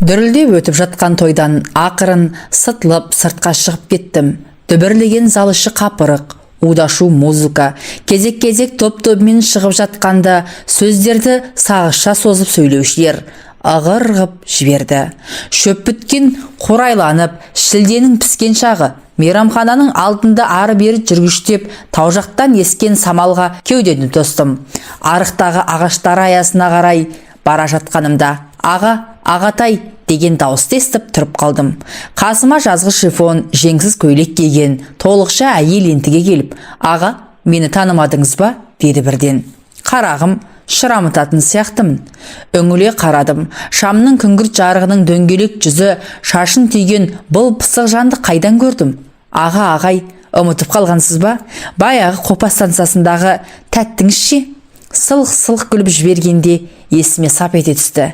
Дүрілдеп өтіп жатқан тойдан ақырын сытылып сыртқа шығып кеттім. Дүбірлеген зал іші қапырық, удашу музыка, кезек-кезек топ-тобымен шығып жатқанда сөздерді сағызша созып сөйлеушілер ығыр-ғып жіберді. Шөп біткен қурайланып, шілденің піскен шағы, мейрамхананың алдында ары-бері жүргіштеп, тау жақтан ескен самалға кеудені тостым. Арықтағы ағаштар аясына қарай бара жатқанымда, ағатай деген дауысты естіп тұрып қалдым. Қасыма жазғы шифон, жеңсіз көйлек киген, толықша әйел ентіге келіп, «Аға, мені танымадыңыз ба?» деді бірден. Қарағым, шырамытатын сияқтымын. Үңіле қарадым. Шамның күңгірт жарығының дөңгелек жүзі, шашын түйген бұл пысық жанды қайдан көрдім? Ағай, ұмытып қалғансыз ба? Баяғы Қопас станциясындағы тәттіңіз ше? Сылқ-сылқ күліп жібергенде есіме сап ете түсті.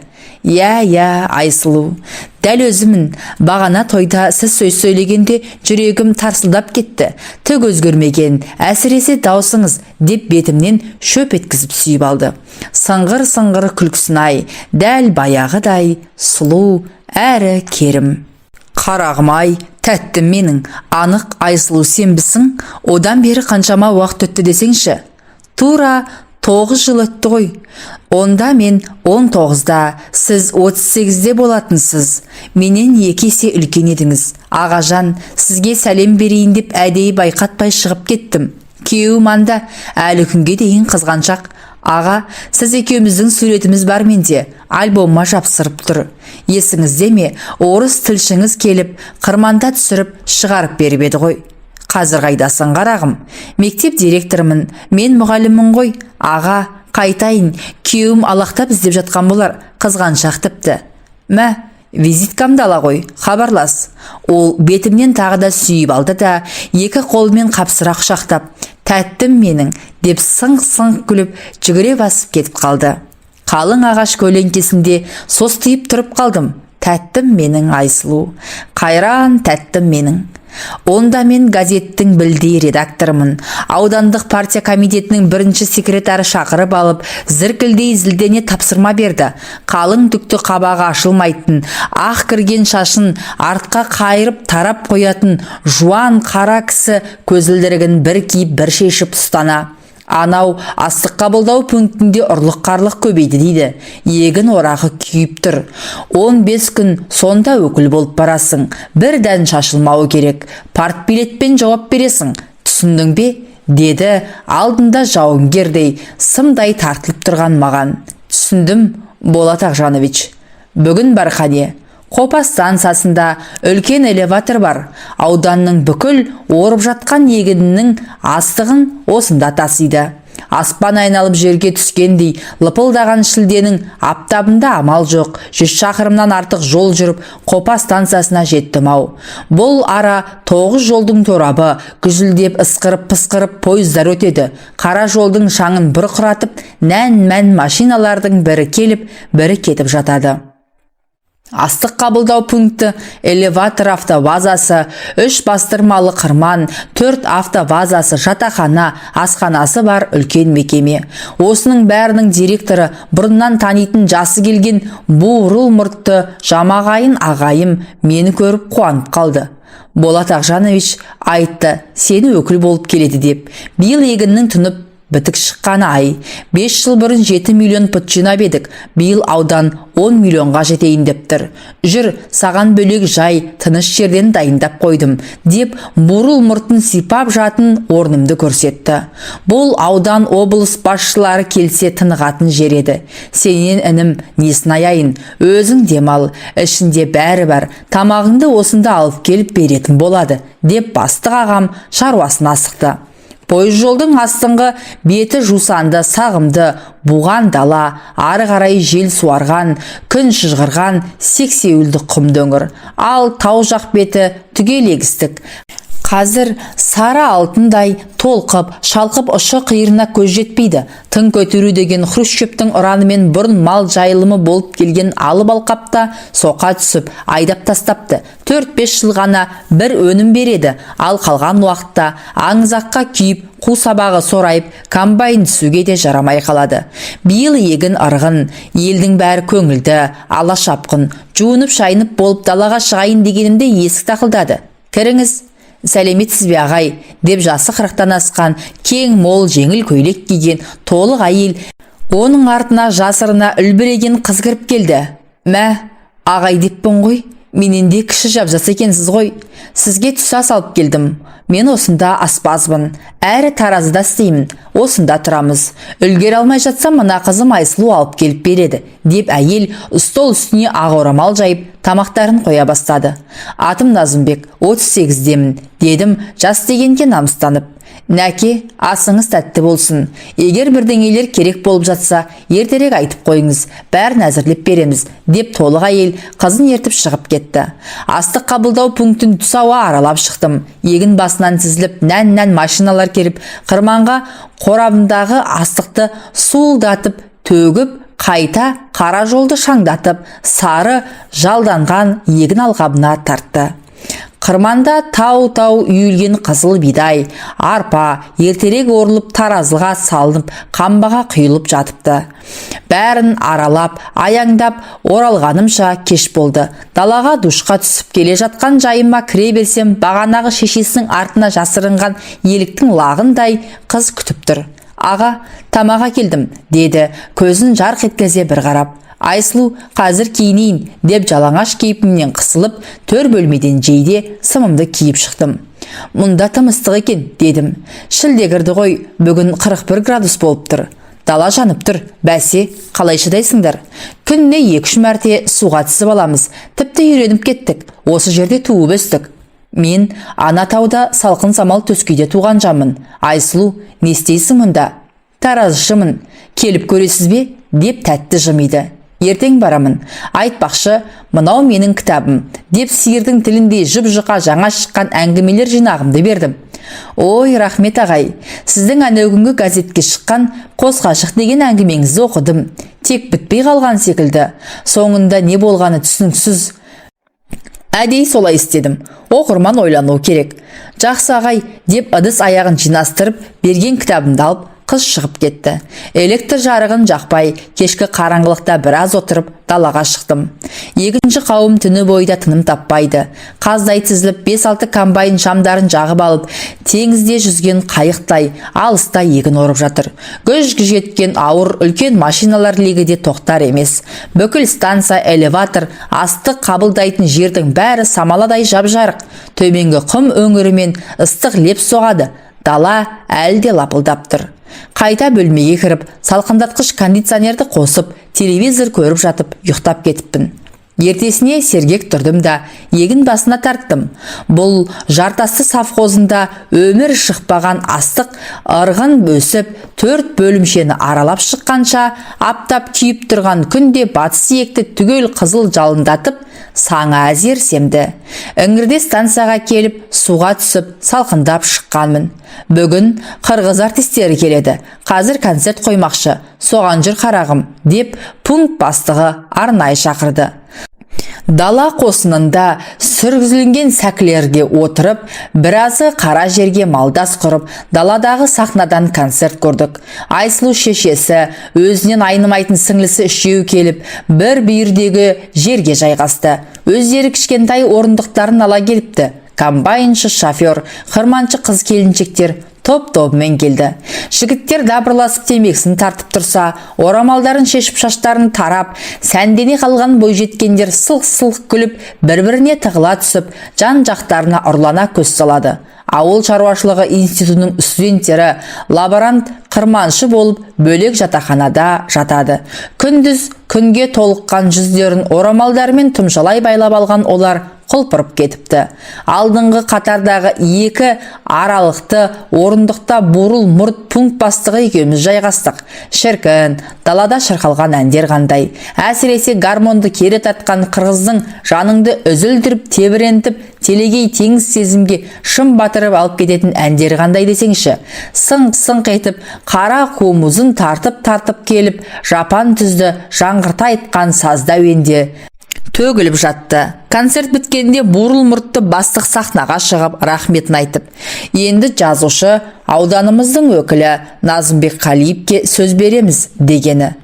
Я, Айсұлу, дәл өзімін. Бағана тойда сіз сөз сөйлегенде жүрегім тарсылдап кетті. Түк өзгермеген, әсіресе даусыңыз деп бетімнен шөп еткізіп сүйіп алды. Сыңғыр-сыңғыр күлкісін-ай, дәл баяғыдай сұлу әрі керім. Қарағым-ай, тәттім менің, анық Айсұлу сенбісің? Одан бері қаншама уақыт өтті десеңші? Тура 9 жыл өтті ғой. Онда мен 19-да, сіз 38-де болатынсыз. Менен 2 есе үлкен едіңіз. Ағажан, сізге сәлем берейін деп әдейі байқатпай шығып кеттім. Күйеуім анда, әлі күнге дейін қызғаншақ. Аға, сіз екеуміздің суретіміз бар менде, альбомыма жапсырып тұр. Есіңізде ме, орыс тілшіңіз келіп, қырманда түсіріп, шығарып беріп еді ғой. Қазір қайдасың қарағым? Мектеп директорымын, мен мұғаліммін ғой. Аға, қайтайын, күйеуім алақтап іздеп жатқан болар, қызғаншақ тіпті. Мә, визиткамды ала ғой, хабарлас. Ол бетімнен тағы да сүйіп алды да, 2 қолымен қапсыра құшақтап, тәттім менің деп сыңқ-сыңқ күліп, жүгіре басып кетіп қалды. Қалың ағаш көлеңкесінде состиып тұрып қалдым. Тәттім менің Айсұлу, қайран тәттім менің. Онда мен газеттің білдей редакторымын. Аудандық партия комитетінің 1-ші секретары шақырып алып, зіркілдей зілдене тапсырма берді. Қалың түкті қабағы ашылмайтын, ақ кірген шашын артқа қайырып тарап қоятын жуан қара кісі көзілдірігін бір киіп бір шешіп ұстана. Анау астық қабылдау пунктінде ұрлық-қарлық көбейді дейді. Егін орағы күйіп тұр. 15 күн сонда өкіл болып барасың. Бір дән шашылмауы керек. Партбилетпен жауап бересің. Түсіндің бе? Деді алдында жауынгердей сымдай тартылып тұрған маған. Түсіндім, Болат Ақжанович. Бүгін бархане. Қопас станциясында үлкен элеватор бар. Ауданның бүкіл орып жатқан егінінің астығын осында тасиды. Аспан айналып жерге түскендей лыпылдаған шілденің аптабында амал жоқ. 100 шақырымнан артық жол жүріп Қопас станциясына жеттім-ау. Бұл ара 9 жолдың торабы, күзілдеп ысқырып-пысқырып пойыздар өтеді. Қара жолдың шаңын бұрқыратып, нән-мән машиналардың бірі келіп, бірі кетіп жатады. Астық қабылдау пункті, элеватор автовазасы, 3 бастырмалы қырман, 4 автовазасы, жатақхана, асханасы бар үлкен мекеме. Осының бәрінің директоры бұрыннан танитын жасы келген буырыл мұртты жамағайын ағайым мені көріп қуанып қалды. Болат Ақжанович айтты, сені өкіл болып келеді деп. Биыл егіннің тұнып бітік шыққаны ай. 5 жыл бұрын 7 миллион пұт жинап едік. Биыл аудан 10 миллионға жетейін деп тұр. Жүр, саған бөлек жай, тыныш жерден дайындап қойдым, деп бурыл мұртын сипап жатын орнымды көрсетті. Бұл аудан облыс басшылары келсе тынығатын жер еді. Сенен інім, несін аяйын, өзің демал, ішінде бәрі бар, тамағыңды осында алып келіп беретін болады, деп бастық ағам шаруасын асықты. Пойыз жолдың астыңғы беті жусанды, сағымды, буған дала, ары қарай жел суарған, күн шыжғырған, сексеуілді құм дөңір. Ал тау жақ беті түгел егістік. Қазір сары алтындай толқып, шалқып ұшы қиырына көз жетпейді. Тың көтеру деген Хрущевтің ұранымен бұрын мал жайылымы болып келген алып алқапта соқа түсіп, айдап тастапты. 4-5 жыл ғана бір өнім береді, ал қалған уақытта аңызаққа күйіп, қу сабағы сорайып, комбайн түсуге де жарамай қалады. Биыл егін ырғын, елдің бәрі көңілді, ала шапқын, жуынып шайынып болып далаға шығайын дегенімде есік тақылдады. Кіріңіз. Сәлеметсіз бе ағай, деп жасы 40-тан асқан, кең мол жеңіл көйлек киген толық әйел, оның артына жасырына үлбіреген қыз кіріп келді. Мә, ағай деппін ғой, менен де кіші жапжас екенсіз ғой. Сізге түс ас алып келдім. Мен осында аспазбын, әрі таразыда істеймін, осында тұрамыз. Үлгер алмай жатсам, мына қызым Айсұлу алып келіп береді, деп әйел стол үстіне ақ орамал жайып, тамақтарын қоя бастады. Атым Назымбек, 38-демін, дедім жас дегенге намыстанып. Нәке, асыңыз тәтті болсын. Егер бірдеңелер керек болып жатса, ертерек айтып қойыңыз, бәрін әзірлеп береміз, деп толық әйел қызын ертіп шығып кетті. Астық қабылдау пунктін түс ауа аралап шықтым. Егін басынан тізіліп, нән машиналар келіп, қырманға қорабындағы астықты суылдатып, төгіп, қайта қара жолды шаңдатып, сары жалданған егін алқабына тартты. Қырманда тау-тау үйілген қызыл бидай, арпа, ертерек орылып таразыға салынып, қамбаға құйылып жатыпты. Бәрін аралап, аяңдап, оралғанымша кеш болды. Далаға душқа түсіп келе жатқан жайыма кіре берсем, бағанағы шешесінің артына жасырынған еліктің лағындай қыз күтіп тұр. Аға, тамаға келдім, деді, көзін жарқ еткізе бір қарап. Айсұлу, қазір киінейін, деп жалаңаш кейпімнен қысылып, төр бөлмеден жейде сымымды киіп шықтым. Мұнда тым ыстық екен, дедім. Шілде кірді ғой, бүгін 41 градус болып тұр. Дала жанып тұр, бәсе, қалай шыдайсыңдар? Күніне 2-3 мәрте суға түсіп аламыз, тіпті үйреніп кеттік, осы жерде туып өстік. Мен ана тауда салқын самал төскейде туған жамын. Айсұлу, не істейсің мұнда? Таразышымын, келіп көресіз бе? Деп тәтті жымиды. Ертең барамын. Айтпақшы, мынау менің кітабым, деп сиырдың тілінде жұп-жұқа жаңа шыққан әңгімелер жинағымды бердім. Ой, рахмет ағай, сіздің әнеугінгі газетке шыққан Қос ғашық деген әңгімеңізді оқыдым. Тек бітпей қалған секілді. Соңында не болғаны түсініксіз. Әдей солай істедім. Оқырман ойлану керек. Жақсы ағай, деп ыдыс аяғын жинастырып, берген кітабымды алып, қыз шығып кетті. Электр жарығын жақпай, кешкі қараңғылықта біраз отырып, далаға шықтым. Екінші қауым түні бойда тыным таппайды. Қаздай тізіліп, 5-6 комбайн шамдарын жағып алып, теңізде жүзген қайықтай, алыста егін орып жатыр. Гүж-гүж еткен ауыр үлкен машиналар легіде тоқтар емес. Бүкіл станция, элеватор, астық қабылдайтын жердің бәрі самаладай жап-жарық. Төменгі құм өңірімен ыстық леп соғады. Дала әлде лапылдап тұр. Қайта бөлмеге кіріп, салқындатқыш кондиционерді қосып, телевизор көріп жатып, ұйықтап кетіппін. Ертесіне сергек тұрдым да, егін басына тарттым. Бұл жартасты совхозында өмір шықпаған астық ырғын бөсіп, 4 бөлімшені аралап шыққанша, аптап күйіп тұрған күнде батыс иекті түгел қызыл жалындатып, саңа әзер семді. Іңірде станцияға келіп, суға түсіп, салқындап шыққанмын. Бүгін қырғыз артистері келеді. Қазір концерт қоймақшы. Соған жүр қарағым, деп пункт бастығы арнайы шақырды. Дала қосынында сүргізілген сәкілерге отырып, біразы қара жерге малдас құрып, даладағы сахнадан концерт көрдік. Айсұлу шешесі, өзінен айнымайтын сіңлісі үшеу келіп, бір бүйірдегі жерге жайғасты. Өздері кішкентай орындықтарын ала келіпті. Комбайншы шофер, қырманшы қыз келіншектер топ-тобымен келді. Жігіттер дабырласып темекісін тартып тұрса, орамалдарын шешіп шаштарын тарап, сәндене қалған бойжеткендер сылқ-сылқ күліп, бір-біріне тығыла түсіп, жан-жақтарына ұрлана көз салады. Ауыл шаруашылығы институтының студенттері лаборант қырманшы болып бөлек жатақханада жатады. Күндіз күнге толыққан жүздерін орамалдарымен тұмшалай байлап алған олар құлпырып кетіпті. Алдыңғы қатардағы екі аралықты орындықта бурыл мұрт пункт бастығы екеуміз жайғастық. Шіркін, далада шырқалған әндер қандай. Әсіресе гармонды кері тартқан қырғыздың жаныңды үзілдіріп, тебірентіп, телегей теңіз сезімге шым батырып алып кететін әндері қандай десеңші. Сыңқ-сыңқ етіп, қара қомызын тартып келіп, жапан түзді жаңғырта айтқан сазда әуенде төгіліп жатты. Концерт біткенде бурыл мұртты бастық сахнаға шығып рахметін айтып, енді жазушы ауданымыздың өкілі Назымбек Қалиевке сөз береміз дегені.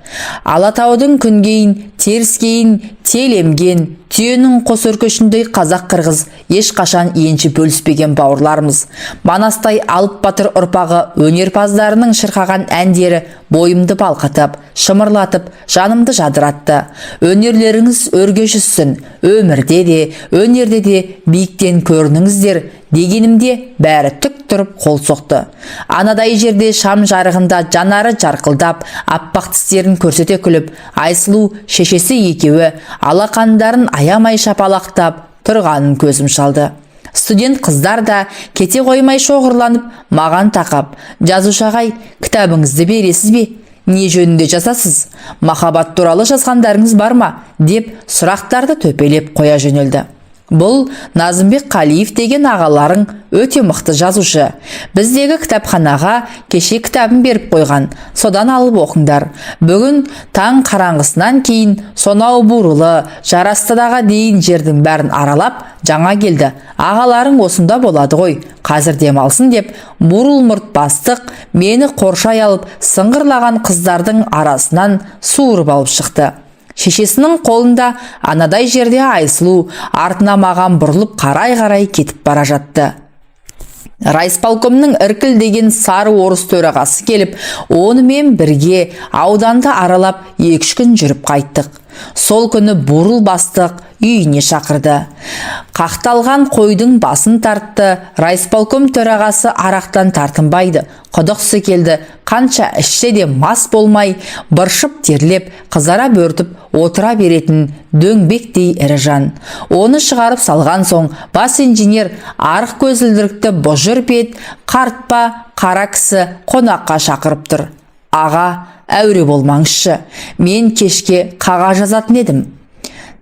Алатаудың күнгейін, теріскейін телемген, түйенің қос өркешіндей қазақ-қырғыз ешқашан енші бөліспеген бауырларымыз. Манастай алып батыр ұрпағы өнерпаздарының шырқаған әндері бойымды балқытып, шымырлатып, жанымды жадыратты. Өнерлеріңіз өрге жүзсін, өмірде де, өнерде де биіктен көрініңіздер дегенімде бәрі түк тұрып қол соқты. Анадай жерде шам жарығында жанары жарқылдап, аппақ тістерін көрсете күліп, Айсұлу шешесі екеуі алақандарын аямай шапалақтап тұрғанын көзім шалды. Студент қыздар да кете қоймай шоғырланып, маған тақап, жазушы ағай, кітабыңызды бересіз бе? Не жөнінде жазасыз? Махаббат туралы жазғандарыңыз бар ма? Деп сұрақтарды төпелеп қоя жөнелді. Бұл Назымбек Қалиев деген ағаларың өте мықты жазушы. Біздегі кітапханаға кеше кітабын беріп қойған. Содан алып оқыңдар. Бүгін таң қараңғысынан кейін сонау бурылы, жарастыдаға дейін жердің бәрін аралап жаңа келді. Ағаларың осында болады ғой, қазір демалсын деп, бурыл мұрт бастық мені қоршай алып сыңғырлаған қыздардың арасынан суырып алып шықты. Шешесінің қолында анадай жерде Айсұлу артына маған бұрылып қарай кетіп бара жатты. Райисполкомның іркіл деген сары орыс төрағасы келіп, онымен бірге ауданды аралап 2-3 күн жүріп қайттық. Сол күні бурыл бастық үйіне шақырды. Қақталған қойдың басын тартты. Райисполком төрағасы арақтан тартынбайды. Құдықсы келді. Қанша ішсе де мас болмай, быршып терлеп, қызара бөртіп отыра беретін дөңбектей ірі жан. Оны шығарып салған соң бас инженер арық көзілдірікті бұжыр бет, қартпа қара кісі қонаққа шақырып тұр. Аға, әуре болмаңызшы, мен кешке қаға жазатын едім.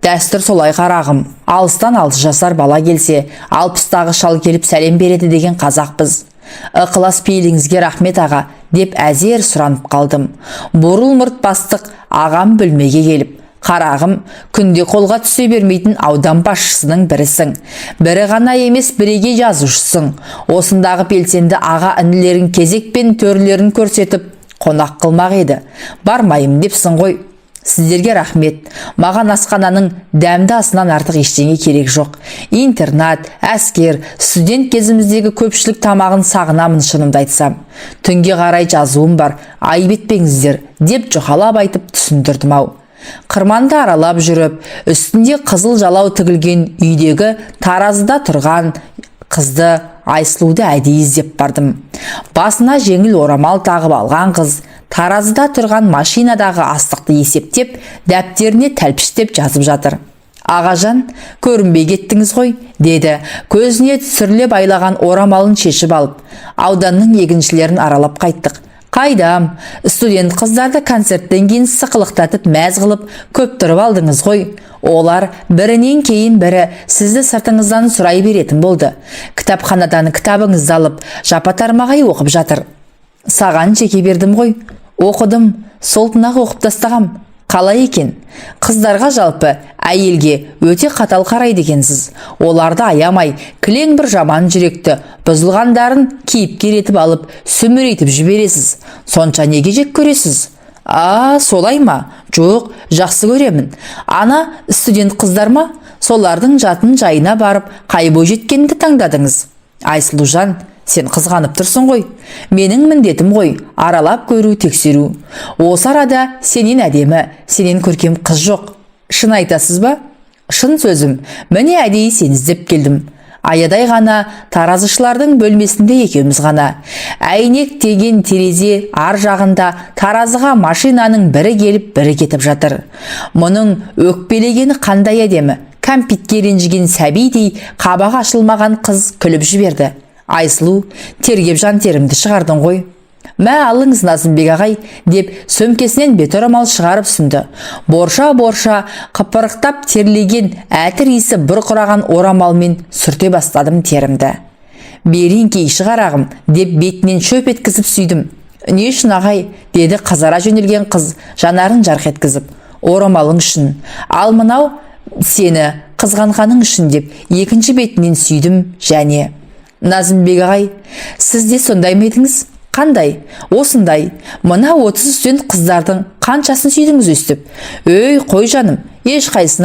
Дәстүр солай қарағым, алыстан 6 жасар бала келсе, 60-тағы шал келіп сәлем береді деген қазақпыз. Ықылас пейіліңізге рахмет аға, деп әзер сұранып қалдым. Бурыл мұрт бастық ағам бөлмеге келіп, қарағым, күнде қолға түсе бермейтін аудан басшысының бірісің. Бірі ғана емес, бірегей жазушысың. Осындағы белсенді аға інілерін кезекпен төрлерін көрсетіп қонақ қылмақ еді. Бармайым депсің ғой. Сіздерге рахмет. Маған асхананың дәмді асынан артық ештеңе керек жоқ. Интернат, әскер, студент кезіміздегі көпшілік тамағын сағынамын шынымды айтсам. Түнге қарай жазуым бар, айып етпеңіздер, деп жұқалап айтып түсіндірдім ау. Қырманды аралап жүріп, үстінде қызыл жалау тігілген үйдегі таразыда тұрған қызды Айсұлуды әдейі іздеп бардым. Басына жеңіл орамал тағып алған қыз таразыда тұрған машинадағы астықты есептеп, дәптеріне тәлпіштеп жазып жатыр. Ағажан, көрінбей кеттіңіз ғой, деді, көзіне түсірлеп айлаған орамалын шешіп алып. Ауданның егіншілерін аралап қайттық. Қайдам, студент қыздарды концерттен кейін сықылықтатып мәз қылып көп тұрып алдыңыз ғой. Олар бірінен кейін бірі сізді сыртыңыздан сұрай беретін болды. Кітапханадан кітабыңызды алып, жапа-тармағай оқып жатыр. Саған жеке бердім ғой. Оқыдым, сол тынақ оқып тастағам. Қалай екен? Қыздарға жалпы әйелге өте қатал қарайды екенсіз. Оларды аямай, кілең бір жаман жүректі, бұзылғандарын кейіпкер етіп алып, сүмірейтіп жібересіз. Сонша неге жек көресіз? Солай ма? Жоқ, жақсы көремін. Ана студент қыздар ма? Солардың жатын жайына барып, қай бой жеткенді таңдадыңыз? Айсұлужан, сен қызғанып тұрсың ғой. Менің міндетім ғой, аралап көру, тексеру. Осы арада сенен әдемі, сенен көркем қыз жоқ. Шын айтасыз ба? Шын сөзім, міне әдейі сені іздеп келдім. Аядай ғана таразышылардың бөлмесінде екеуміз ғана. Әйнек деген терезе ар жағында таразыға машинаның бірі келіп бірі кетіп жатыр. Мұның өкпелегені қандай әдемі. кәмпитке ренжіген сәбидей қабағы ашылмаған қыз күліп жіберді. Айсұлу, тергеп жан терімді шығардың ғой. Мә алыңыз Назымбек ағай, деп сөмкесінен беторамал шығарып сүнді. Борша қыпырықтап терлеген әтір иісі бұрқыраған орамалмен сүрте бастадым терімді. Берейін кей шығарағым, деп бетінен шөп еткізіп сүйдім. Не үшін ағай, деді қызара жөнелген қыз жанарын жарқ еткізіп. Орамалың үшін, ал мынау сені қызғанғаның үшін, деп екінші бетінен сүйдім және. Назымбек ағай, сіз де сондай ма едіңіз? Қандай? Осындай. Мына 30 студент қыздардың қаншасын сүйдіңіз өстіп? Өй, қой жаным, еш қайсына